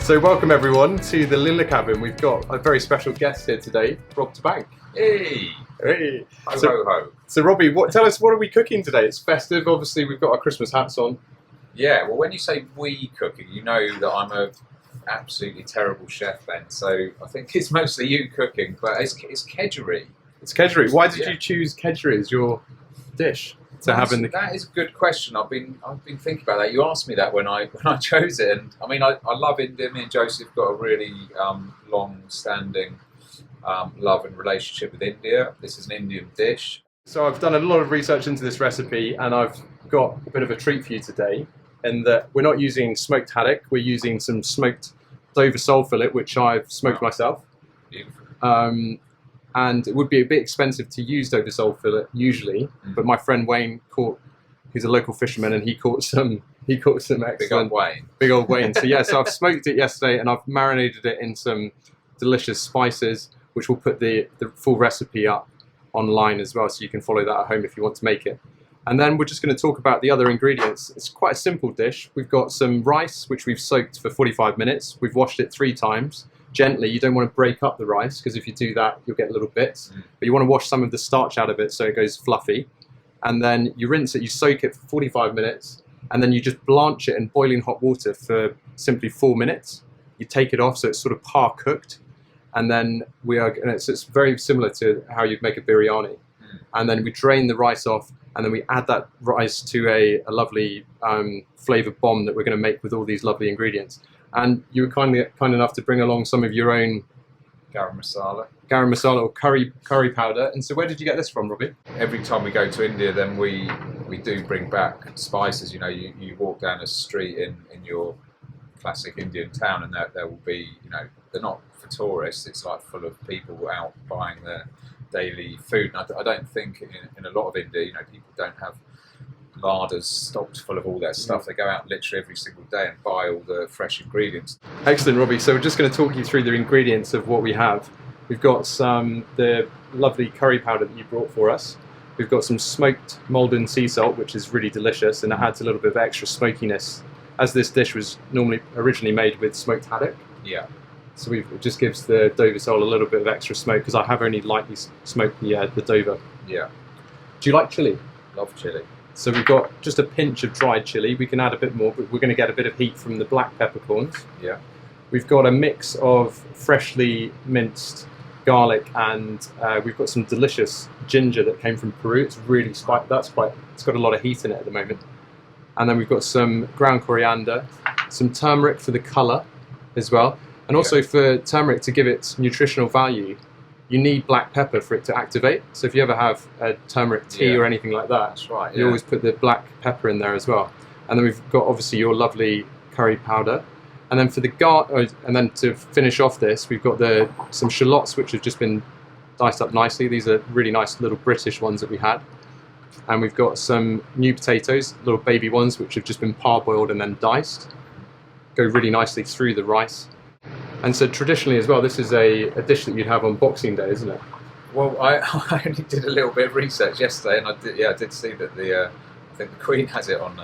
So welcome everyone to the Lille Cabin. We've got a very special guest here today, Rob to Bank. Hey! Hey! Ho, ho, ho. So Robbie, tell us, what are we cooking today? It's festive, obviously we've got our Christmas hats on. Yeah, well when you say we cooking, you know that I'm a absolutely terrible chef then, so I think it's mostly you cooking, but it's Kedgeree. It's Kedgeree. Why did you choose Kedgeree as your dish to have in the... That is a good question. I've been thinking about that. You asked me that when I chose it, and I mean I love India. Me and Joseph got a really long-standing love and relationship with India. This is an Indian dish. So I've done a lot of research into this recipe, and I've got a bit of a treat for you today, in that we're not using smoked haddock, we're using some smoked Dover sole fillet, which I've smoked myself. Beautiful. And it would be a bit expensive to use Dover sole fillet usually, but my friend Wayne he's a local fisherman, and he caught some excellent big old Wayne. So yeah, so I've smoked it yesterday, and I've marinated it in some delicious spices, which will put the full recipe up online as well, so you can follow that at home if you want to make it. And then we're just going to talk about the other ingredients. It's quite a simple dish. We've got some rice, which we've soaked for 45 minutes. We've washed it 3 times. Gently, you don't want to break up the rice, because if you do that, you'll get little bits. But you want to wash some of the starch out of it so it goes fluffy. And then you rinse it, you soak it for 45 minutes, and then you just blanch it in boiling hot water for simply 4 minutes. You take it off so it's sort of par cooked. And then it's very similar to how you'd make a biryani. And then we drain the rice off, and then we add that rice to a lovely flavoured bomb that we're going to make with all these lovely ingredients. And you were kind enough to bring along some of your own Garam masala or curry powder. And so where did you get this from, Robbie? Every time we go to India, then we do bring back spices. You know, you walk down a street in your classic Indian town, and there will be, you know, they're not for tourists, it's like full of people out buying their daily food. And I don't think in a lot of India, you know, people don't have larders stocked full of all their stuff. They go out literally every single day and buy all the fresh ingredients. Excellent, Robbie. So we're just going to talk you through the ingredients of what we have. We've got the lovely curry powder that you brought for us. We've got some smoked Malden sea salt, which is really delicious, and it adds a little bit of extra smokiness, as this dish was originally made with smoked haddock. Yeah. So it just gives the Dover sole a little bit of extra smoke, because I have only lightly smoked the Dover. Yeah. Do you like chilli? Love chilli. So we've got just a pinch of dried chilli. We can add a bit more, but we're going to get a bit of heat from the black peppercorns. Yeah. We've got a mix of freshly minced garlic, and we've got some delicious ginger that came from Peru. It's really spicy. It's got a lot of heat in it at the moment. And then we've got some ground coriander, some turmeric for the colour as well. And also for turmeric to give its nutritional value, you need black pepper for it to activate. So if you ever have a turmeric tea or anything like that, that's right, you always put the black pepper in there as well. And then we've got obviously your lovely curry powder. And then for the and then to finish off this, we've got some shallots which have just been diced up nicely. These are really nice little British ones that we had. And we've got some new potatoes, little baby ones, which have just been parboiled and then diced. Go really nicely through the rice. And so traditionally as well, this is a dish that you'd have on Boxing Day, isn't it? Well, I only did a little bit of research yesterday, and I did see that I think the Queen has it on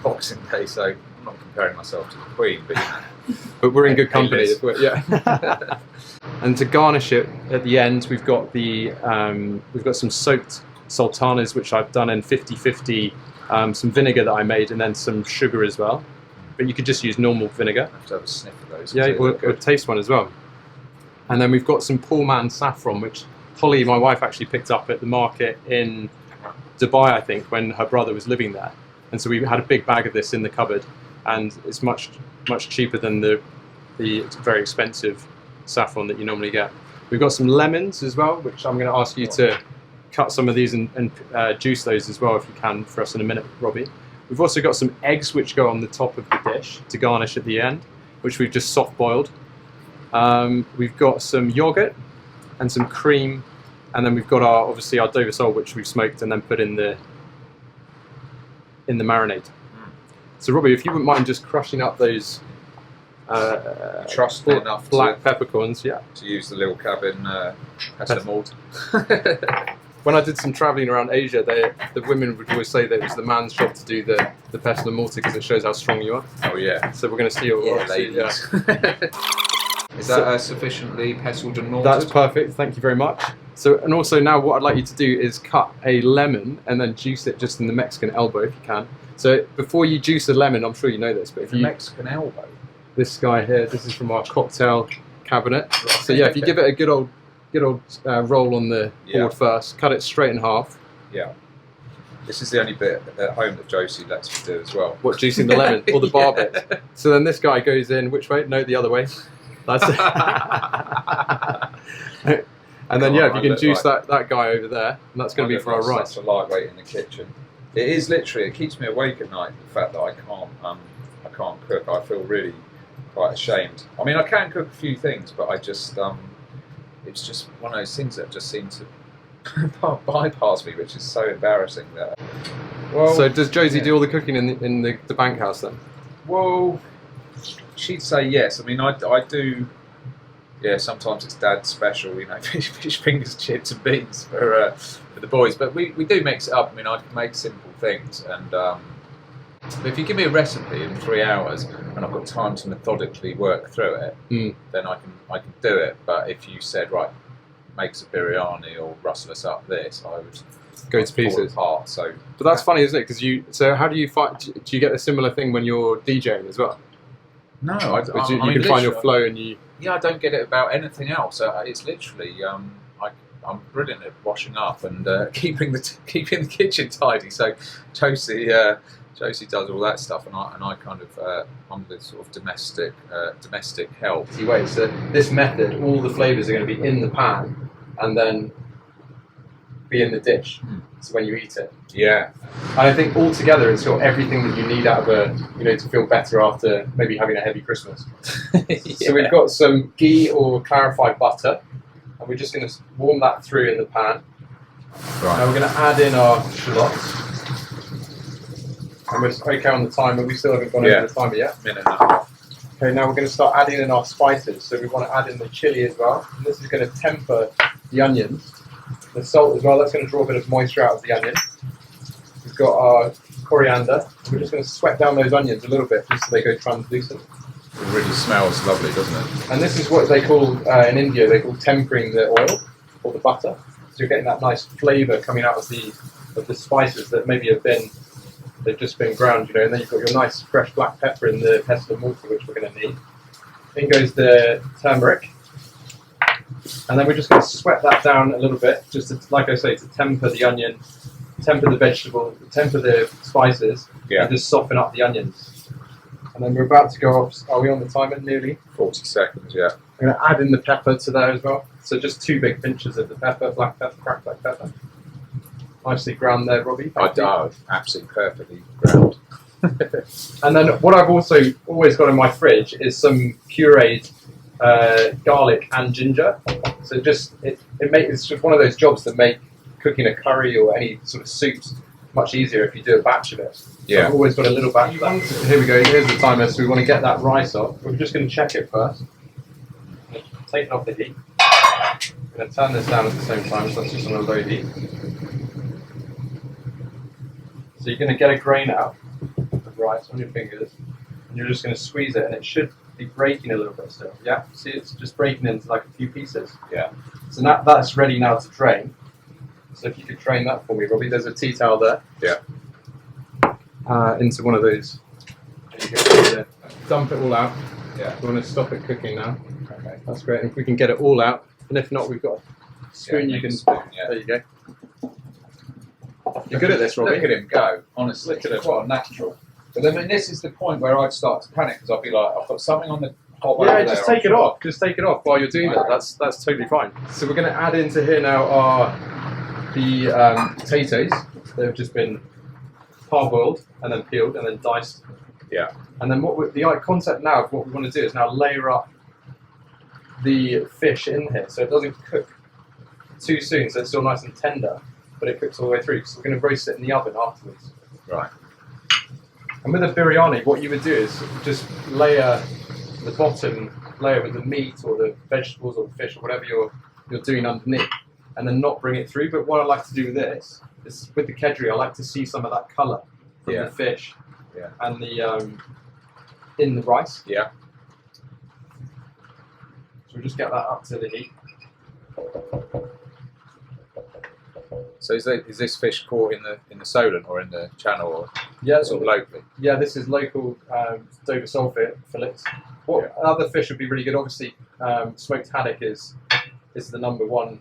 Boxing Day. So I'm not comparing myself to the Queen, but you know. But we're in good company. Yeah. And to garnish it at the end, we've got some soaked sultanas, which I've done in 50-50, some vinegar that I made, and then some sugar as well. But you could just use normal vinegar. I have to have a sniff of those. Yeah, or taste one as well. And then we've got some Poor Man saffron, which Holly, my wife, actually picked up at the market in Dubai, I think, when her brother was living there. And so we had a big bag of this in the cupboard, and it's much cheaper than the very expensive saffron that you normally get. We've got some lemons as well, which I'm going to ask you to cut some of these and juice those as well if you can for us in a minute, Robbie. We've also got some eggs which go on the top of the dish to garnish at the end, which we've just soft boiled. We've got some yogurt and some cream, and then we've got obviously our Dover sole, which we've smoked and then put in the marinade. So Robbie, if you wouldn't mind just crushing up those trust me enough black peppercorns, to use the Lille Cabin pestle malt. when I did some travelling around Asia, the women would always say that it was the man's job to do the pestle and mortar because it shows how strong you are. Oh yeah. So we're going to see your ladies. Yeah. Is that sufficiently pestled and mortared? That's perfect. Thank you very much. So, and also now what I'd like you to do is cut a lemon and then juice it just in the Mexican elbow if you can. So before you juice a lemon, I'm sure you know this, but if you Mexican elbow. This guy here, this is from our cocktail cabinet. So yeah, if you give it a good old roll on the board first, cut it straight in half. Yeah. This is the only bit at home that Josie lets me do as well. What, juicing the lemon or the bar bit? So then this guy goes in which way? No, the other way. That's it. And then if you can juice that guy over there, and that's going to be for our rice. Such a lightweight in the kitchen. It is literally. It keeps me awake at night. The fact that I can't cook. I feel really quite ashamed. I mean, I can cook a few things, but I just it's just one of those things that just seem to bypass me, which is so embarrassing. That. Well, so does Josie do all the cooking in the bank house then? Well, she'd say yes. I mean, I do. Yeah, sometimes it's Dad's special, you know, fish fingers, chips, and beans for the boys. But we do mix it up. I mean, I can make simple things, and but if you give me a recipe in 3 hours and I've got time to methodically work through it, then I can do it. But if you said, right, make us a biryani or rustle us up this, I would go to pieces. Apart, so. But that's funny, isn't it? Because so how do you find? Do you get a similar thing when you're DJing as well? No, you can find your flow and you. Yeah, I don't get it about anything else. It's literally I'm brilliant at washing up and keeping the kitchen tidy. So Josie does all that stuff, and I kind of I'm the sort of domestic help. Wait, so this method, all the flavours are going to be in the pan and then be in the dish. So when you eat it. Yeah. And I think altogether it's got everything that you need out of to feel better after maybe having a heavy Christmas. So we've got some ghee or clarified butter, and we're just going to warm that through in the pan. Right. Now we're going to add in our shallots. And we're okay on the timer, we still haven't gone over the timer yet. Minute and a half. Okay, now we're going to start adding in our spices. So we want to add in the chili as well. And this is going to temper the onions. The salt as well, that's going to draw a bit of moisture out of the onion. We've got our coriander. We're just going to sweat down those onions a little bit just so they go translucent. It really smells lovely, doesn't it? And this is what they call, in India, they call tempering the oil or the butter. So you're getting that nice flavour coming out of the spices that maybe they've just been ground, and then you've got your nice fresh black pepper in the pestle and mortar, which we're going to need. In goes the turmeric. And then we're just going to sweat that down a little bit, just to, like I say, to temper the onion, temper the vegetable, temper the spices, and just soften up the onions. And then we're about to go off. Are we on the timer? Nearly 40 seconds. Yeah. I'm going to add in the pepper to there as well. So just 2 big pinches of the pepper, black pepper, cracked black pepper. Nicely ground there, Robbie. I do, absolutely perfectly ground. And then what I've also always got in my fridge is some pureed garlic and ginger. So it's just one of those jobs that make cooking a curry or any sort of soups much easier if you do a batch of it. So I've always got a little batch of that. Here we go, here's the timer, so we want to get that rice off. We're just going to check it first. Take it off the heat. I'm going to turn this down at the same time, so that's just on a low heat. So you're going to get a grain out of rice on your fingers, and you're just going to squeeze it, and it should be breaking a little bit still. Yeah, see, it's just breaking into like a few pieces. Yeah. So now that's ready now to drain. So if you could drain that for me, Robbie, there's a tea towel there. Yeah. Into one of those. Yeah. Dump it all out. Yeah. We want to stop it cooking now. Okay. That's great. And if we can get it all out, and if not, we've got a spoon you can. There you go. You're good at this, Robbie. Look at him go. Honestly, look at him. What a natural. But then this is the point where I'd start to panic because I'd be like, I've got something on the hob over there. Just take it off. Just take it off while you're doing that. That's totally fine. So we're going to add into here now the potatoes. They've just been parboiled and then peeled and then diced. Yeah. And then the concept now of what we want to do is now layer up the fish in here so it doesn't cook too soon, so it's still nice and tender, but it cooks all the way through. So we're going to roast it in the oven afterwards. Right. And with a biryani, what you would do is just layer the bottom layer with the meat or the vegetables or the fish or whatever you're doing underneath. and then not bring it through. But what I like to do with this is with the Kedgeree, I like to see some of that colour from the fish and the in the rice. Yeah. So we just get that up to the heat. So is this fish caught in the Solent or in the channel, or sort of locally? Yeah, this is local Dover sole fillets. What other fish would be really good? Obviously, smoked haddock is the #1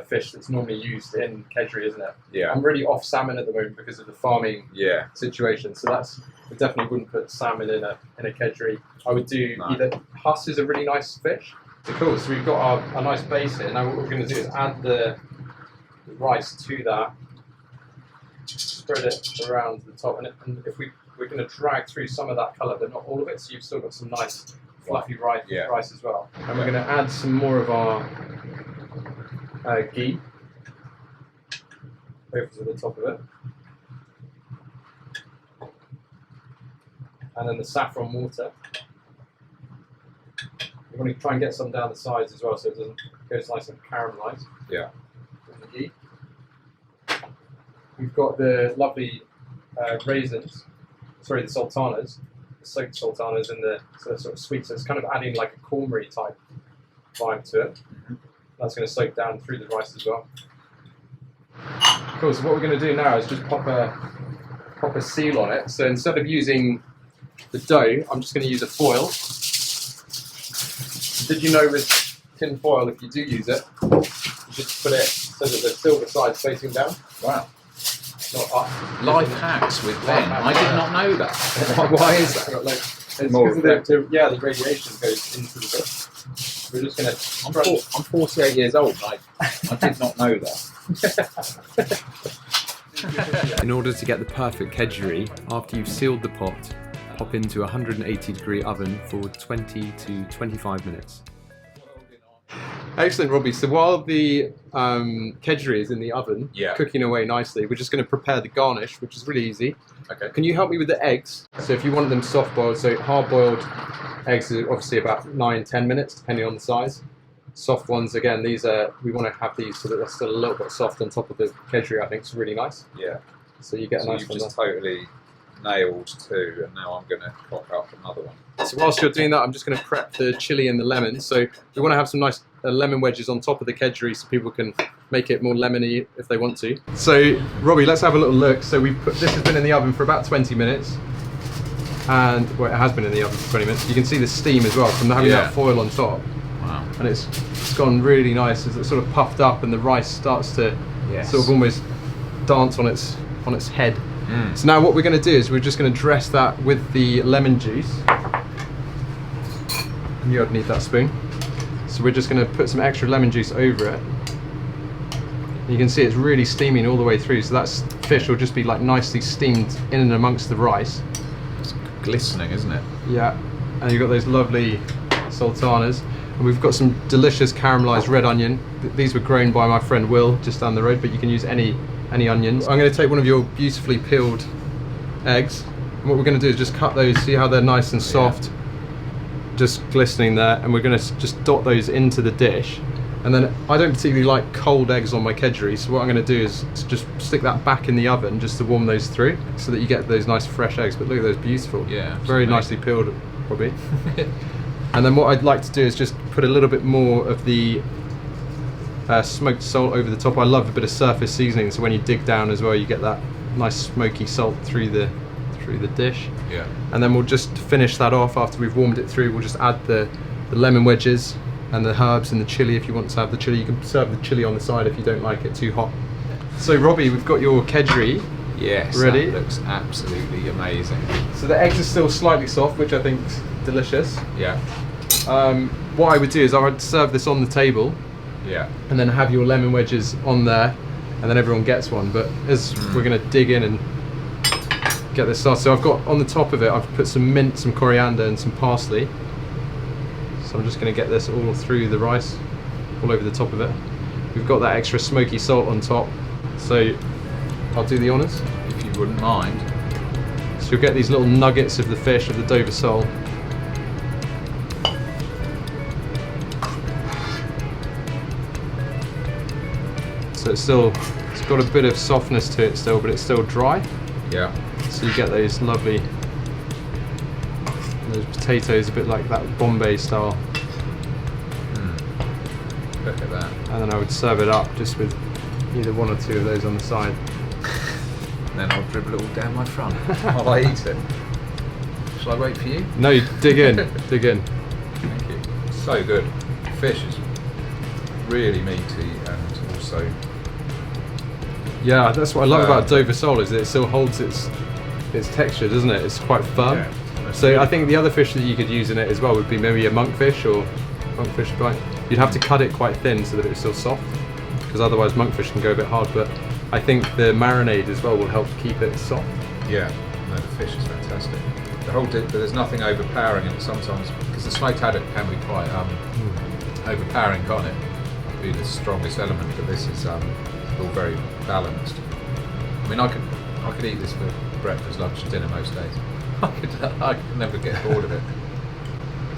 fish that's normally used in Kedgeree, isn't it? Yeah. I'm really off salmon at the moment because of the farming situation. So I definitely wouldn't put salmon in a Kedgeree. I would do either Huss is a really nice fish. So cool. So we've got a nice base here. Now what we're going to do is add the rice to that, spread it around the top, and if we're going to drag through some of that colour, but not all of it. So you've still got some nice fluffy rice as well. And we're going to add some more of our ghee over to the top of it, and then the saffron water. We want to try and get some down the sides as well, so it doesn't go nice and caramelised. Yeah. With the ghee. We've got the lovely raisins, sorry, the sultanas, the soaked sultanas, and the sort of sweet. So it's kind of adding like a cornmeal type vibe to it. That's going to soak down through the rice as well. Cool. So what we're going to do now is just pop a seal on it. So instead of using the dough, I'm just going to use a foil. Did you know with tin foil, if you do use it, you just put it so that the silver side's facing down? Wow. Not up. Life hacks with Ben. I did not know that. Why is that? It's because of the radiation goes into the fish. We're just going to... I'm 48 years old. I did not know that. In order to get the perfect Kedgeree, after you've sealed the pot, pop into a 180-degree oven for 20 to 25 minutes. Excellent, Robbie. So while the Kedgeree is in the oven, cooking away nicely, we're just going to prepare the garnish, which is really easy. Okay. Can you help me with the eggs? So if you want them soft-boiled, so hard-boiled eggs are obviously about 9-10 minutes, depending on the size. Soft ones, again, we want to have these so that they're still a little bit soft on top of the Kedgeree. I think it's really nice. Yeah. So you get a nice you've one just there. totally nailed 2, and now I'm going to cock up another one. So whilst you're doing that, I'm just going to prep the chilli and the lemon. So we want to have some nice lemon wedges on top of the Kedgeree so people can make it more lemony if they want to. So Robbie, let's have a little look. So this has been in the oven for about 20 minutes. And well, it has been in the oven for 20 minutes. You can see the steam as well from having that foil on top. Wow. And it's gone really nice as it's sort of puffed up and the rice starts to sort of almost dance on its head. So now what we're going to do is we're just going to dress that with the lemon juice. And you'd need that spoon. So we're just going to put some extra lemon juice over it. And you can see it's really steaming all the way through. So that fish will just be like nicely steamed in and amongst the rice. It's glistening, isn't it? Yeah. And you've got those lovely sultanas. And we've got some delicious caramelised red onion. These were grown by my friend Will just down the road, but you can use any onions. I'm going to take one of your beautifully peeled eggs, and what we're going to do is just cut those, see how they're nice and soft, just glistening there, and we're going to just dot those into the dish. And then I don't particularly like cold eggs on my Kedgeree, so what I'm going to do is just stick that back in the oven just to warm those through, so that you get those nice fresh eggs. But look at those, beautiful. Yeah, very nicely peeled, Robbie. And then what I'd like to do is just put a little bit more of the smoked salt over the top. I love a bit of surface seasoning, so when you dig down as well, you get that nice smoky salt through the dish. Yeah. And then we'll just finish that off after we've warmed it through. We'll just add the lemon wedges and the herbs and the chili. If you want to have the chili, you can serve the chili on the side if you don't like it too hot. So Robbie, we've got your Kedgeree. Yes, ready. That looks absolutely amazing. So the eggs are still slightly soft, which I think is delicious. Yeah. What I would do is I would serve this on the table. Yeah. And then have your lemon wedges on there, and then everyone gets one. But as we're going to dig in and get this started, so I've got on the top of it, I've put some mint, some coriander, and some parsley. So I'm just going to get this all through the rice, all over the top of it. We've got that extra smoky salt on top, so I'll do the honours. If you wouldn't mind. So you'll get these little nuggets of the fish, of the Dover sole. So it's got a bit of softness to it still, but it's still dry. Yeah. So you get those lovely, those potatoes, a bit like that Bombay style. Look at that. And then I would serve it up just with either one or two of those on the side. And then I'll dribble it all down my front while I eat it. Shall I wait for you? No, you dig in, dig in. Thank you. So good. Fish is really meaty and also... Yeah, that's what I love about Dover sole, is that it still holds its texture, doesn't it? It's quite firm. Yeah, so I think the other fish that you could use in it as well would be maybe a monkfish or monkfish bite. You'd have to cut it quite thin so that it's still soft, because otherwise monkfish can go a bit hard, but I think the marinade as well will help keep it soft. Yeah, no, the fish is fantastic. The whole dip, but there's nothing overpowering in it sometimes, because the smoked haddock can be quite overpowering, can't it? Be the strongest element, but this is all very balanced. I mean, I could eat this for breakfast, lunch, and dinner most days. I could never get bored of it.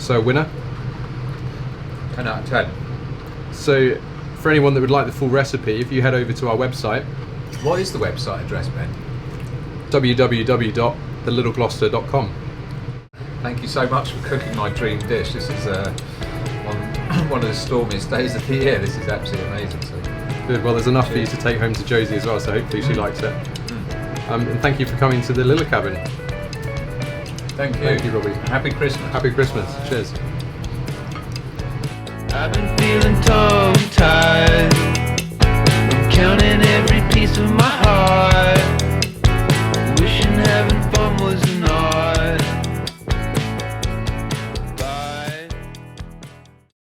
So winner? 10 out of 10. So for anyone that would like the full recipe, if you head over to our website. What is the website address, Ben? www.thelittlegloster.com. Thank you so much for cooking my dream dish. This is one of the stormiest days of the year. This is absolutely amazing. So. Good. Well, there's enough for you to take home to Josie as well, so hopefully she likes it. And thank you for coming to the Lille Cabin. Thank you. Thank you, Robby. Happy Christmas. Happy Christmas. Cheers. I've been feeling tough.